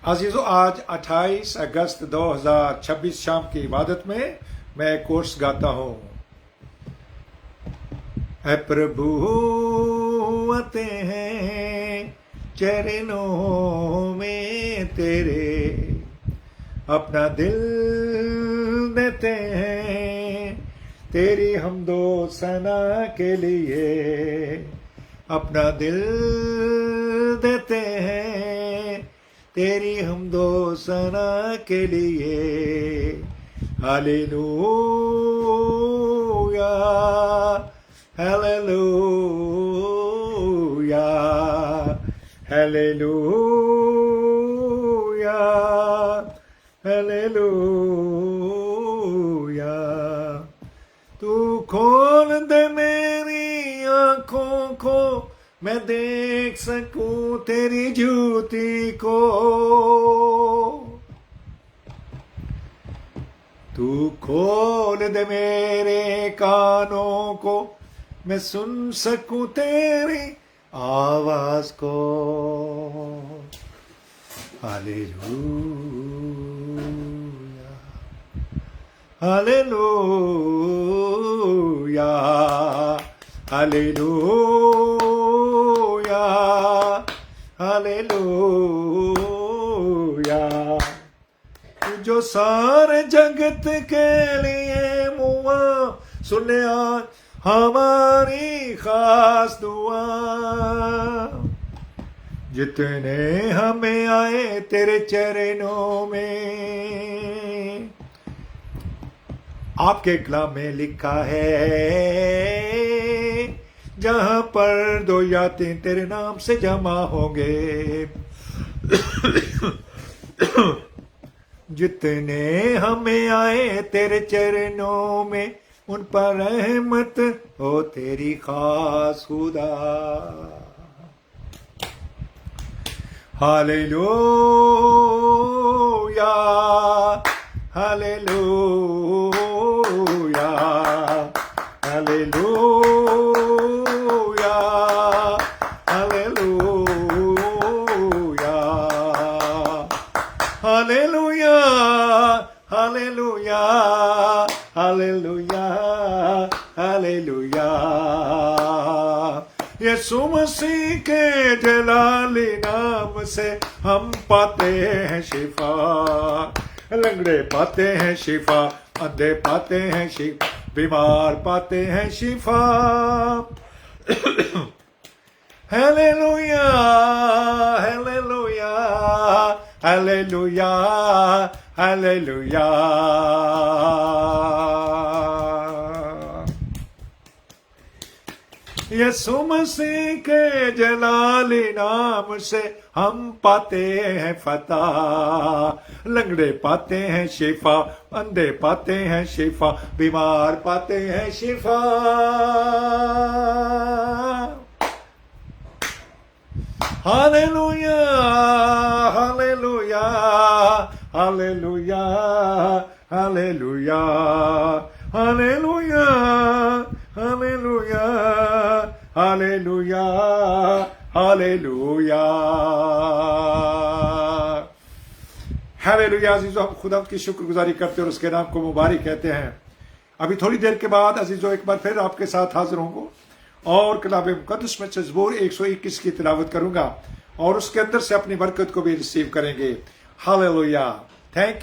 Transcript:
अजीज़ों, आज 28 अगस्त 2026 शाम की इबादत में मैं कोर्स गाता हूँ। है प्रभु आते हैं चरणों में तेरे, अपना दिल देते हैं तेरी हमदो सना के लिए, अपना दिल देते हैं तेरी हमदो सना के लिए। Hallelujah hallelujah hallelujah hallelujah. तू खोल दे मेरी आंखों को, मैं देख सकूं तेरी ज्योति को। तू खोल दे मेरे कानों को, मैं सुन सकूं तेरी आवाज को। Hallelujah hallelujah hallelujah hallelujah. जो सारे जगत के लिए मुआ, सुने आज हमारी खास दुआ। जितने हमें आए तेरे चरणों में, आपके कलाम में लिखा है जहां पर दो या तीन तेरे नाम से जमा होंगे, जितने हमें आए तेरे चरणों में, उन पर रहमत हो तेरी खास खुदा। Hallelujah hallelujah hallelujah hallelujah hallelujah hallelujah hallelujah hallelujah. Yeshu Masih के जलाली नाम से हम पाते हैं शिफा, लंगड़े पाते हैं शिफा, अंधे पाते हैं शिफा, बीमार पाते हैं शिफा। Hallelujah hallelujah hallelujah hallelujah. Yeshu Masih के जलाली नाम से हम पाते हैं फतह, लंगड़े पाते हैं शिफा, अंधे पाते हैं शिफा, बीमार पाते हैं शिफा। Hallelujah hallelujah hallelujah hallelujah hallelujah hallelujah hallelujah hallelujah hallelujah. अजीजों, हम खुदा की शुक्रगुजारी करते हैं और उसके नाम को मुबारक कहते हैं। अभी थोड़ी देर के बाद अजीजों एक बार फिर आपके साथ हाजिर होंगे और कलाम मुकद्दस में से ज़बूर 121 की तिलावत करूंगा और उसके अंदर से अपनी बरकत को भी रिसीव करेंगे। हालेलुया। Thank you.